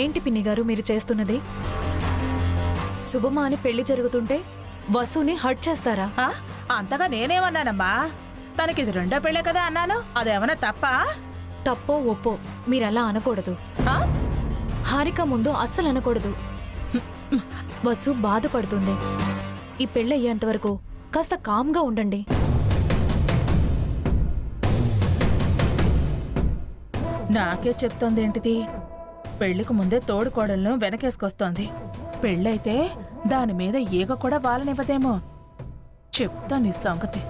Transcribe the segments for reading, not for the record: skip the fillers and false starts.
ఏంటి పిన్ని గారు మీరు చేస్తున్నది? శుభమా అని పెళ్లి జరుగుతుంటే వసుని హర్ట్ చేస్తారా? అంతగా నేనేమన్నానమ్మా? తనకిది రెండో పెళ్ళే కదా అన్నాను. అదేమన్నా తప్ప? తప్పో ఒప్పో మీరలా అనకూడదు. హారిక ముందు అస్సలు అనకూడదు. వసు బాధపడుతుంది. ఈ పెళ్ళయ్యేంతవరకు కాస్త కామ్గా ఉండండి. నాకే చెప్తోంది ఏంటిది? పెళ్లికి ముందే తోడుకోడలను వెనకేసుకొస్తోంది. పెళ్ళైతే దాని మీద ఈగ కూడా వాలనివ్వదేమో. చెప్తా నీ సంగతి.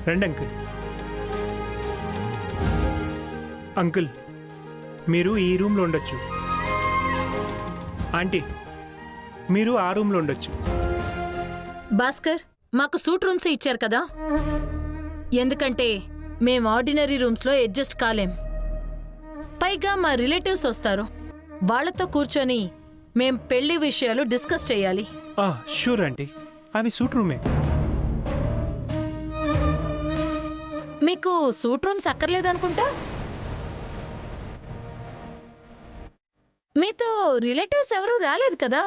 రండి అంకుల్. అంకుల్ మీరు ఈ రూమ్లో ఉండొచ్చు. ఆంటీ మీరు ఆ రూమ్లో ఉండొచ్చు. భాస్కర్, మాకు సూట్ రూమ్స్ ఇచ్చారు కదా, ఎందుకంటే మేం ఆర్డినరీ రూమ్స్లో అడ్జస్ట్ కాలేం. పైగా మా రిలేటివ్స్ వస్తారు. వాళ్లతో కూర్చొని మేం పెళ్లి విషయాలు డిస్కస్ చేయాలి. షూర్ ఆంటీ, అవి సూట్ రూమే. మీకు సూట్ రూమ్స్ అక్కర్లేదనుకుంటా. మీతో రిలేటివ్స్ ఎవరూ రాలేదు కదా?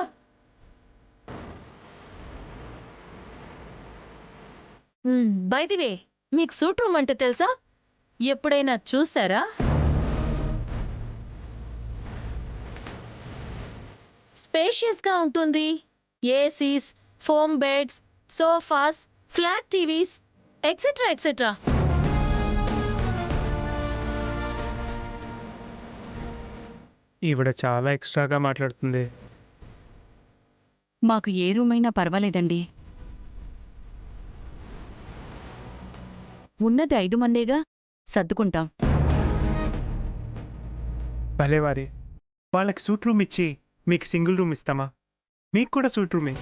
బై ది వే, మీకు సూట్ రూమ్ అంటే తెలుసా? ఎప్పుడైనా చూసారా? స్పేషియస్గా ఉంటుంది. ACs, foam beds, sofas, flat TVs, etcetera etcetera. ఈవిడ చాలా ఎక్స్ట్రాగా మాట్లాడుతుంది. మాకు ఏ రూమ్ అయినా పర్వాలేదండి. ఉన్నది 5 మందేగా, సర్దుకుంటాం. భలేవారే, వాళ్ళకి సూట్ రూమ్ ఇచ్చి మీకు సింగిల్ రూమ్ ఇస్తామా? మీకు కూడా సూట్ రూమే.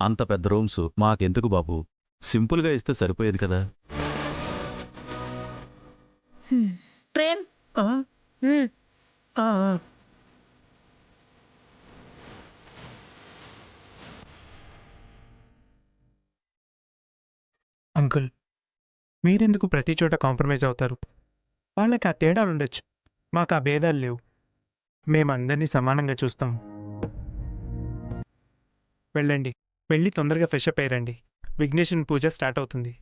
అంత పెద్ద రూమ్స్ మాకెందుకు బాబు, సింపుల్గా ఇస్తే సరిపోయేది కదా. ప్రేమ్, అంకుల్ మీరెందుకు ప్రతి చోట కాంప్రమైజ్ అవుతారు? వాళ్ళకి ఆ తేడాలు ఉండొచ్చు, మాకు ఆ భేదాలు లేవు. మేమందరినీ సమానంగా చూస్తాం. వెళ్ళండి, వెళ్ళి తొందరగా ఫ్రెష్ అప్ అయ్యారండి. విఘ్నేశ్వరుని పూజ స్టార్ట్ అవుతుంది.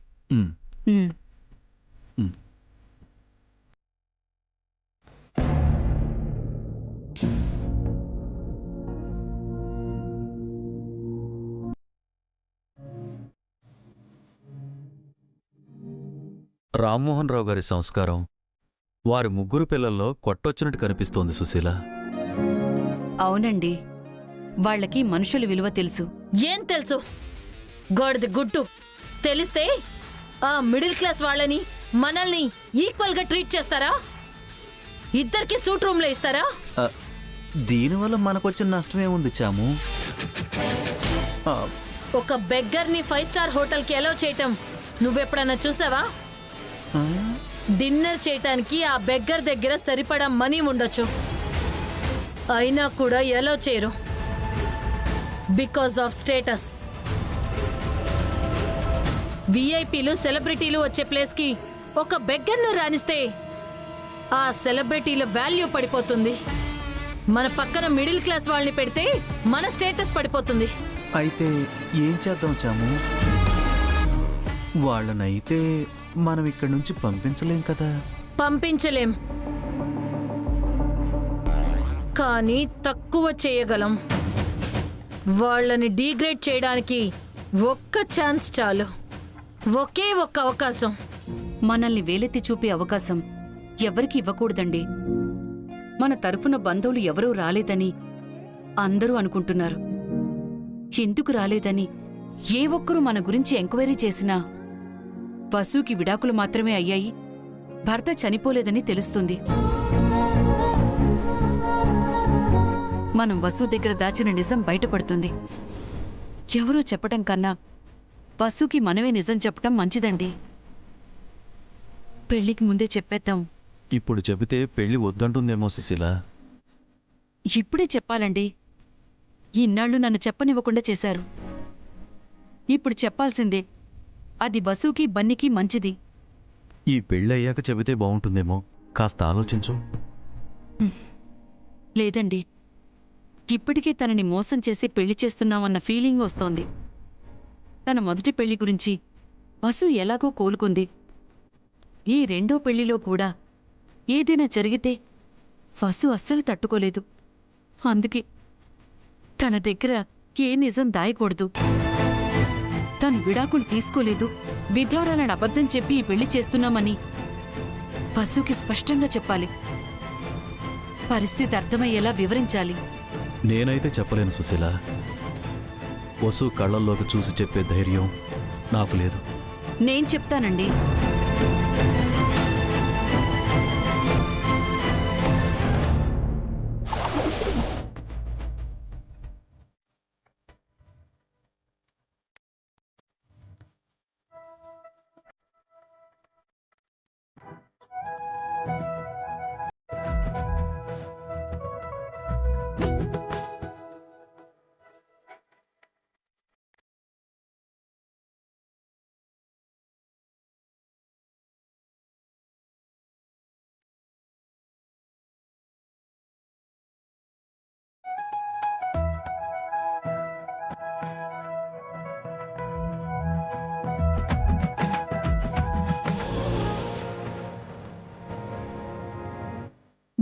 రామ్మోహన్ రావు గారి సంస్కారం వారి ముగ్గురు పిల్లల్లో కొట్టొచ్చినట్టు కనిపిస్తోంది సుశీల. అవునండి, వాళ్ళకి మనుషుల విలువ తెలుసు. ఏం తెలుసు? గాడిద గుడ్డు. తెలిస్తే ఆ మిడిల్ క్లాస్ వాళ్ళని మనల్ని ఈక్వల్గా ట్రీట్ చేస్తారా? ఇద్దరికి సూట్ రూమ్లో ఇస్తారా? దీనివల్ల మనకొచ్చిన నష్టమేముంది చాము? ఒక బెగ్గర్ని 5 స్టార్ హోటల్కి అలౌ చేయటం నువ్వెప్పుడన్నా చూసావా? డిన్నర్ చేయటానికి ఆ బెగ్గర్ దగ్గర సరిపడా మనీ ఉండొచ్చు, అయినా కూడా అలౌ చేయరు. Because of status. విఐపీలు, సెలబ్రిటీలు వచ్చే ప్లేస్కి ఒక బెగ్గర్ను రాణిస్తే ఆ సెలబ్రిటీల వాల్యూ పడిపోతుంది. మన పక్కన మిడిల్ క్లాస్ వాళ్ళని పెడితే మన స్టేటస్ పడిపోతుంది. అయితే ఏం చేద్దాం చాము? వాళ్ళనైతే మనం ఇక్కడి నుంచి పంపించలేం కదా. పంపించలేం, కానీ తక్కువ చేయగలం. వాళ్ళని డీగ్రేడ్ చేయడానికి ఒక్క ఛాన్స్ చాలు, ఒకే ఒక్క అవకాశం. మనల్ని వేలెత్తి చూపే అవకాశం ఎవరికి ఇవ్వకూడదండి. మన తరఫున బంధువులు ఎవరూ రాలేదని అందరూ అనుకుంటున్నారు. ఎందుకు రాలేదని ఏ ఒక్కరూ మన గురించి ఎంక్వైరీ చేసినా వసుకి విడాకులు మాత్రమే అయ్యాయి, భర్త చనిపోలేదని తెలుస్తుంది. మనం వసు దగ్గర దాచిన నిజం బయటపడుతుంది. ఎవరో చెప్పటం కన్నా వసుకి మనమే నిజం చెప్పటం మంచిదండి. పెళ్లికి ముందే చెప్పేద్దాం. ఇప్పుడు చెబితే పెళ్లి వద్దంటుందేమో సుశీల. ఇప్పుడే చెప్పాలండి. ఇన్నాళ్ళు నన్ను చెప్పనివ్వకుండా చేశారు. ఇప్పుడు చెప్పాల్సిందే. అది వసుకి బన్నీకి మంచిది. ఈ పెళ్ళయ్యాక చెబితే బాగుంటుందేమో, కాస్త ఆలోచించు. లేదండి, ఇప్పటికే తనని మోసం చేసి పెళ్లి చేస్తున్నామన్న ఫీలింగ్ వస్తోంది. తన మొదటి పెళ్లి గురించి వసు ఎలాగో కోలుకుంది. ఈ రెండో పెళ్లిలో కూడా ఏదైనా జరిగితే వసు అస్సలు తట్టుకోలేదు. అందుకే తన దగ్గర ఏ నిజం దాయకూడదు. తను విడాకులు తీసుకోలేదు, విధవరాలను అబద్ధం చెప్పి ఈ పెళ్లి చేస్తున్నామని వసుకి స్పష్టంగా చెప్పాలి. పరిస్థితి అర్థమయ్యేలా వివరించాలి. నేనైతే చెప్పలేను సుశీల. వసు కళ్ళల్లోకి చూసి చెప్పే ధైర్యం నాకు లేదు. నేను చెప్తానండి.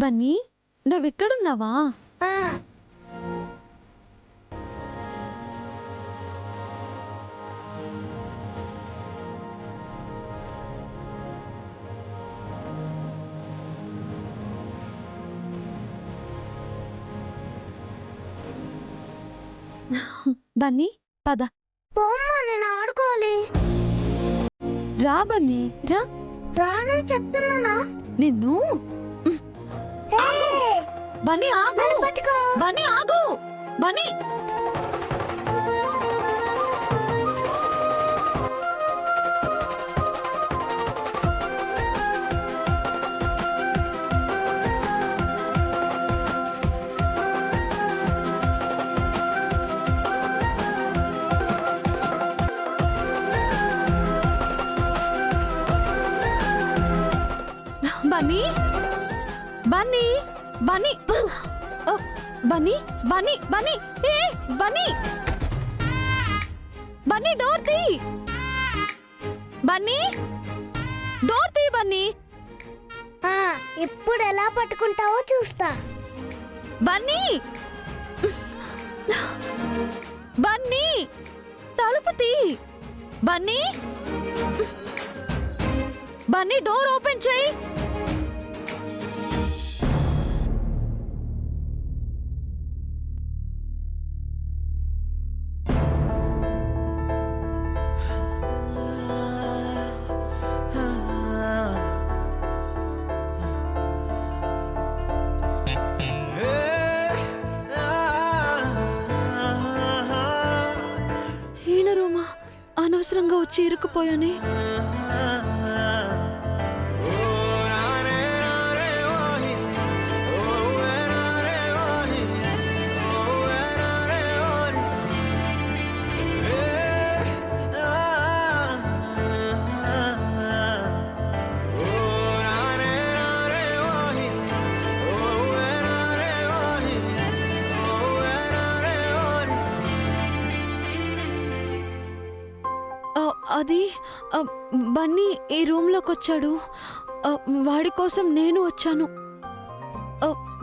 బన్నీ, నువ్వెక్కడున్నావా? బన్నీ, పద. నేను ఆడుకోవాలి. రా బన్నీ, రా. రానని చెప్తున్నానా? నిన్ను బన్నీ ఆగు. బన్నీ ఆగు. బన్నీ బన్నీ బన్నీ బన్నీ బన్నీ బన్నీ బన్నీ ఏ బన్నీ బన్నీ డోర్ తీ. బన్నీ డోర్ తీ. బన్నీ ఇప్పుడు ఎలా పట్టుకుంటావో చూస్తా. బన్నీ బన్నీ తలుపు తీ. బన్నీ బన్నీ డోర్ ఓపెన్ చేయి. ఈయన రూమా? అనవసరంగా వచ్చి ఇరుక్కుపోయానే. అది బన్నీ ఈ రూమ్లోకి వచ్చాడు. వాడి కోసం నేను వచ్చాను.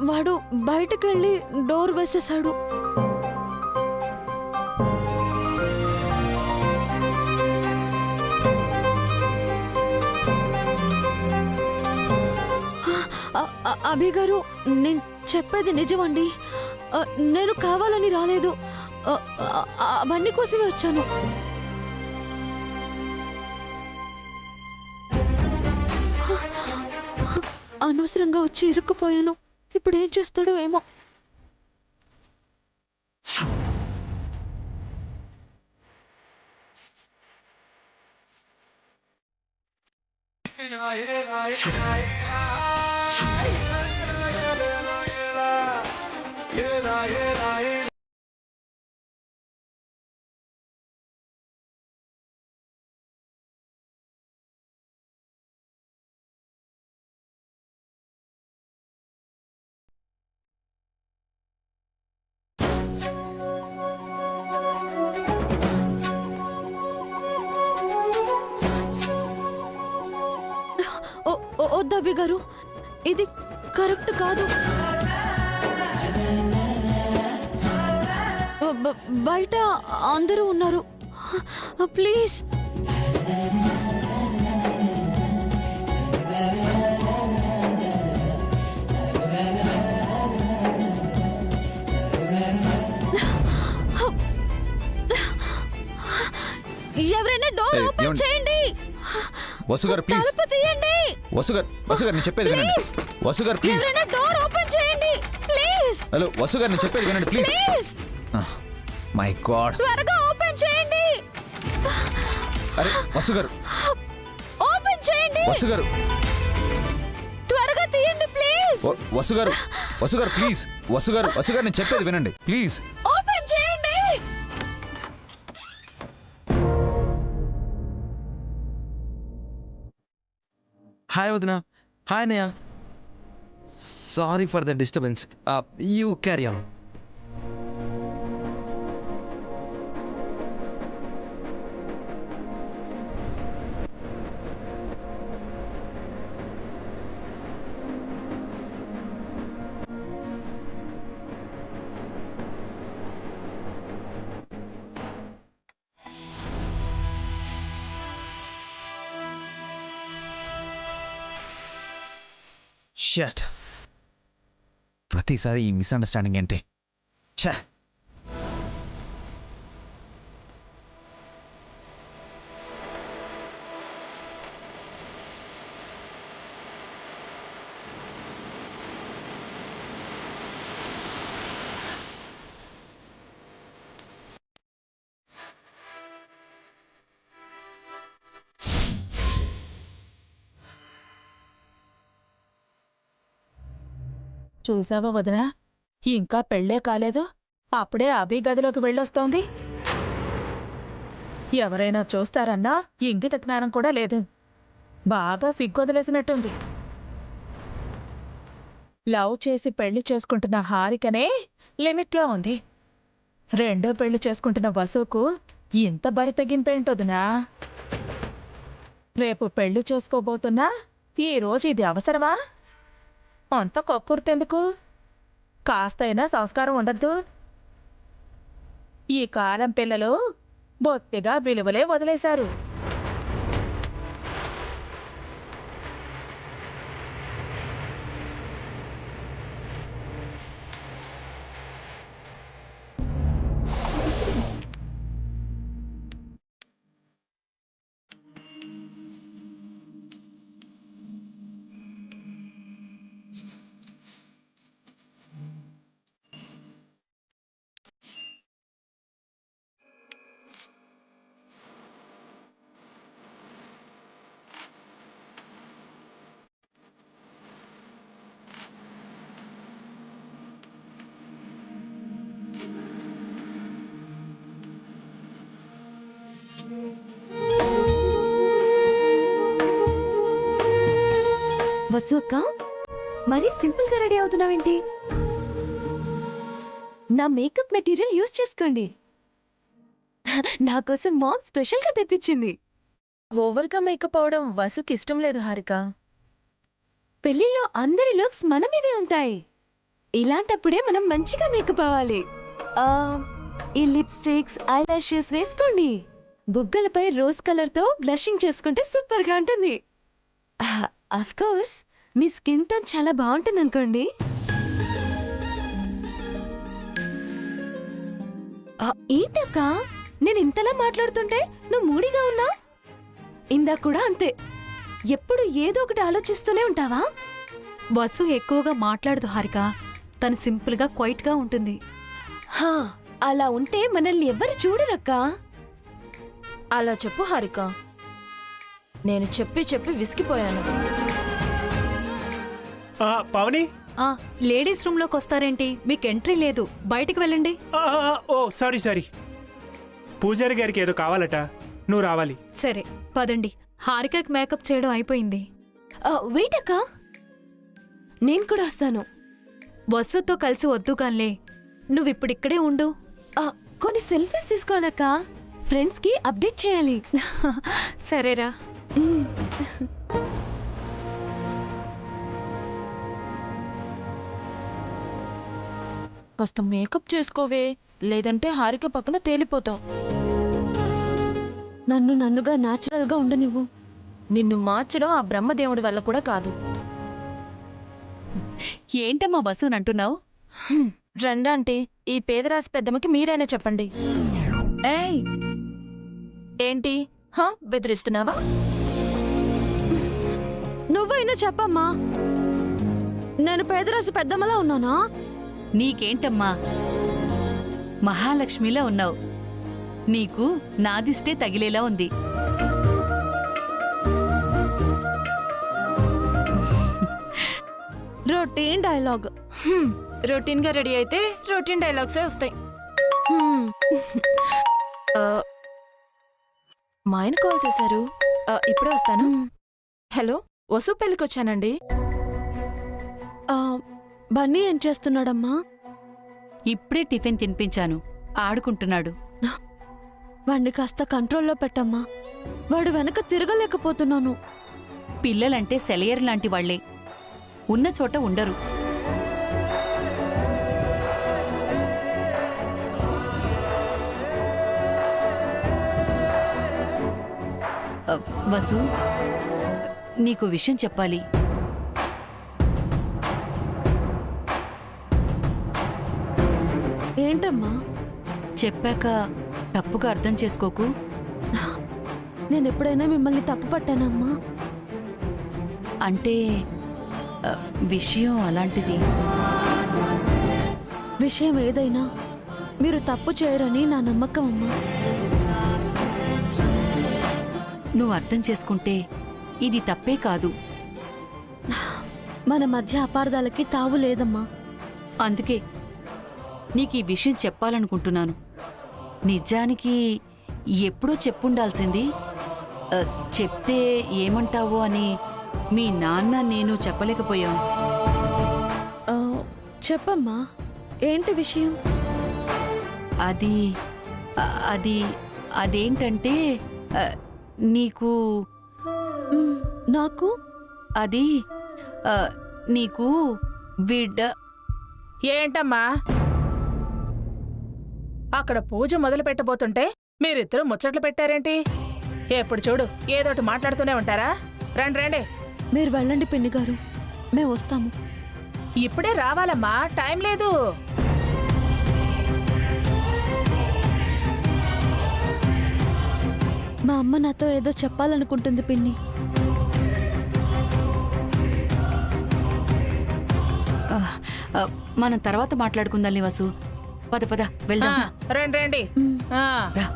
వాడు బయటకెళ్ళి డోర్ వేసేశాడు. అభి గారు, నేను చెప్పేది నిజమండి. నేను కావాలని రాలేదు. బన్నీ కోసమే వచ్చాను. అనవసరంగా వచ్చి ఇరుక్కుపోయాను. ఇప్పుడు ఏం చేస్తాడో ఏమో. చూడండి అభి గారు, ఇది కరెక్ట్ కాదు. బయట అందరూ ఉన్నారు, ప్లీజ్. ఎవరైనా డోర్ ఓపెన్ చేయండి. వసుగారు ప్లీజ్. తలుపు తీయండి. వసుగారు నేను చెప్పేది వినండి. వసుగారు ప్లీజ్. ఎవరైనా డోర్ ఓపెన్ చేయండి ప్లీజ్. హలో వసుగారు నేను చెప్పేది వినండి ప్లీజ్. మై గాడ్, త్వరగా ఓపెన్ చేయండి. అరే వసుగారు, ఓపెన్ చేయండి. వసుగారు, త్వరగా తీయండి ప్లీజ్. వసుగారు ప్లీజ్. వసుగారు నేను చెప్పేది వినండి ప్లీజ్. ఓపెన్ చేయండి. హాయ్ వదినా. హాయ్ అన్నయ్య. Sorry for the disturbance. You carry on. Shut, ప్రతిసారి ఈ మిస్అండర్స్టాండింగ్ ఏంటి? ఛా, చూసావా వదినా, ఇంకా పెళ్ళే కాలేదు, అప్పుడే అభి గదిలోకి వెళ్ళొస్తోంది. ఎవరైనా చూస్తారన్నా ఇంగిత జ్ఞానం కూడా లేదు. బాగా సిగ్గొదిలేసినట్టుంది. లవ్ చేసి పెళ్లి చేసుకుంటున్న హారికనే లిమిట్లో ఉంది. రెండో పెళ్లి చేసుకుంటున్న వసుకు ఇంత బరి తెగింపేంటొదినా? రేపు పెళ్లి చేసుకోబోతున్నా ఈ రోజు ఇది అవసరమా? అంత కక్కుర్తెందుకు? కాస్తైనా సంస్కారం ఉండద్దు? ఈ కాలం పిల్లలు బొత్తిగా విలువలే వదిలేశారు. వసు అక్క, మరీ సింపుల్ గా రెడీ అవుతున్నావేంటి? నా మేకప్ మెటీరియల్ యూజ్ చేసుకోండి. నా కోసం మామ్ స్పెషల్ గా తెప్పించింది. ఓవర్గా మేకప్ అవడం వసుకి ఇష్టం లేదు హారిక. పెళ్లిలో అందరి లుక్స్ మన మీదే ఉంటాయి. ఇలాంటప్పుడే మనం మంచిగా మేకప్ అవ్వాలి. ఈ లిప్స్టిక్స్, ఐ లాషెస్ వేసుకోండి. బుగ్గలపై రోజ్ కలర్ తో బ్లషింగ్ చేసుకుంటే సూపర్ గా ఉంటుంది. Of course me skin tone చాలా బాగుంటుంది అనుకోండి. ఏంటక్క, నేను ఇంతలా మాట్లాడుతుంటే నువ్వు మూడీగా ఉన్నా? ఇందాక కూడా అంతే, ఎప్పుడు ఏదో ఒకటి ఆలోచిస్తూనే ఉంటావా? వసు ఎక్కువగా మాట్లాడదు హారిక. తను సింపుల్గా క్వైట్గా ఉంటుంది. అలా ఉంటే మనల్ని ఎవ్వరు చూడరక్కా. అలా చెప్పు హారిక, నేను చెప్పి విసిగిపోయాను. పవని, లేడీస్ రూమ్లోకి వస్తారేంటి? మీకు ఎంట్రీ లేదు, బయటికి వెళ్ళండి. ఓ సారీ. పూజారి గారికి ఏదో కావాలట, నువ్వు రావాలి. సరే పదండి. హారికకి మేకప్ చేయడం అయిపోయింది. వెయిట్ అక్క, నేను కూడా వస్తాను. వసుతో కలిసి వద్దు కాన్లే, నువ్విప్పుడిక్కడే ఉండు. కొన్ని సెల్ఫీస్ తీసుకోవాలక్క, ఫ్రెండ్స్ కి అప్డేట్ చేయాలి. సరేరా. కాస్త మేకప్ చేసుకోవే, లేదంటే హారిక పక్కన తేలిపోతావు. నన్నుగా న్యాచురల్గా ఉండనివ్వు. నిన్ను మార్చడం ఆ బ్రహ్మదేవుడి వల్ల కూడా కాదు. ఏంటమ్మా వసూనంటున్నావు? రండి, ఈ పేదరాశి పెద్దమ్మకి మీరైనా చెప్పండి. ఏయ్, ఏంటి బెదిరిస్తున్నావా? నువ్వైనా చెప్పమ్మా, నేను పేదరాశి పెద్దమ్మలా ఉన్నానా? నీకేంటమ్మా, మహాలక్ష్మిలా ఉన్నావు. నీకు నాదిష్టే తగిలేలా ఉంది. Routine dialogue. రొటీన్గా రెడీ అయితే రొటీన్ డైలాగ్సే వస్తాయి. మా ఆయన కాల్ చేశారు, ఇప్పుడే వస్తాను. హలో, వసు పెళ్ళికొచ్చానండి. బన్నీ ఏం చేస్తున్నాడమ్మా? ఇప్పుడే టిఫిన్ తినిపించాను, ఆడుకుంటున్నాడు. వాడిని కాస్త కంట్రోల్లో పెట్టమ్మా, వాడు వెనక తిరగలేకపోతున్నాను. పిల్లలంటే సెలయర్ లాంటి వాళ్లే, ఉన్న చోట ఉండరు. వసు, నీకు విషయం చెప్పాలి. ఏంటమ్మా? చెప్పాక తప్పుగా అర్థం చేసుకోకు. నేను ఎప్పుడైనా మిమ్మల్ని తప్పు పట్టానమ్మా? అంటే విషయం అలాంటిది. విషయం ఏదైనా మీరు తప్పు చేయరని నా నమ్మకం అమ్మా. నువ్వు అర్థం చేసుకుంటే ఇది తప్పే కాదు. మన మధ్య అపార్థాలకి తావు లేదమ్మా. అందుకే నీకు ఈ విషయం చెప్పాలనుకుంటున్నాను. నిజానికి ఎప్పుడో చెప్పుండాల్సింది. చెప్తే ఏమంటావో అని మీ నాన్న నేను చెప్పలేకపోయాం. చెప్పమ్మా, ఏంటి విషయం? అది అది అదేంటంటే నీకు నాకు అది నీకు బిడ్డ. ఏంటమ్మా, అక్కడ పూజ మొదలు పెట్టబోతుంటే మీరిద్దరూ ముచ్చట్లు పెట్టారేంటి? ఎప్పుడు చూడు ఏదోటి మాట్లాడుతూనే ఉంటారా? రండి రండి. మీరు వెళ్ళండి పిన్ని గారు, మేము వస్తాము. ఇప్పుడే రావాలమ్మా, టైం లేదు. మా అమ్మ నాతో ఏదో చెప్పాలనుకుంటుంది పిన్ని. మనం తర్వాత మాట్లాడుకుందాం వసు. పద పద వెళ్దాం. రండి రండి. రా.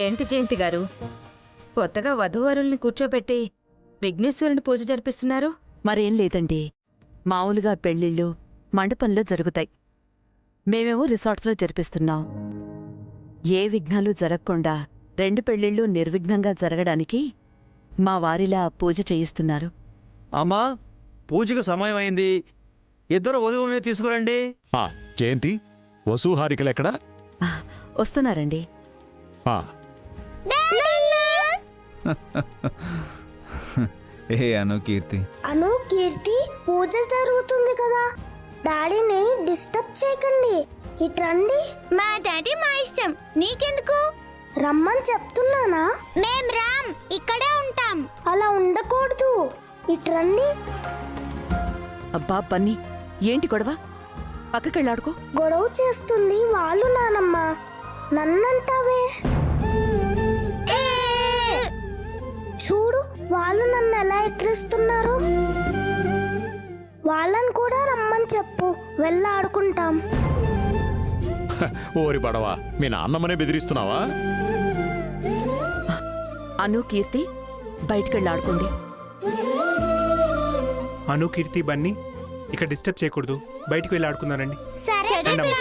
ఏంటి జయంతి గారు, కొత్తగా వధూవరుల్ని కూర్చోబెట్టి విఘ్నేశ్వరుని పూజ జరిపిస్తున్నారు? మరేం లేదండి, మామూలుగా పెళ్ళిళ్ళు మండపంలో జరుగుతాయి. మేమేమో రిసార్ట్స్లో జరిపిస్తున్నాం. ఏ విఘ్నాలు జరగకుండా 2 పెళ్ళిళ్ళు నిర్విఘ్నంగా జరగడానికి మా వారిలా పూజ చేయిస్తున్నారు. అమ్మా, పూజకు సమయం అయింది. ఇద్దరు వధువుని తీసుకురండి. జయంతి, వసు హారికలెక్కడా? వస్తున్నారండి. ఏ అను కీర్తి, పూజ జరుగుతుంది కదా, డాడీని డిస్టర్బ్ చేయకండి. ఇట్రండి. మా డాడీ మా ఇష్టం, నీకెందుకు? రమ్మని చెప్తున్నానా? మేం రామ్, ఇక్కడే ఉంటాం. అలా ఉండకూడదు, ఇట్రండి. అబ్బా బన్నీ, ఏంటి గొడవ? పక్కకెళ్ళాడుకో. గొడవ చేస్తుంది వాళ్ళు నానమ్మ, నన్నంటావే. చూడు వాళ్ళు నన్ను ఎలా ఎక్కిరిస్తున్నారు. వాళ్ళని కూడా రమ్మని చెప్పు, వెళ్ళి ఆడుకుంటాం. ఓరి పడవా, మీ నాన్నమ్మనే బెదిరిస్తున్నావా? అను కీర్తి బయటికెళ్ళి ఆడుకోండి. అను కీర్తి బన్నీ ఇక్కడ డిస్టర్బ్ చేయకూడదు, బయటికి వెళ్ళి ఆడుకున్నారండి. సరే రండమ్మా.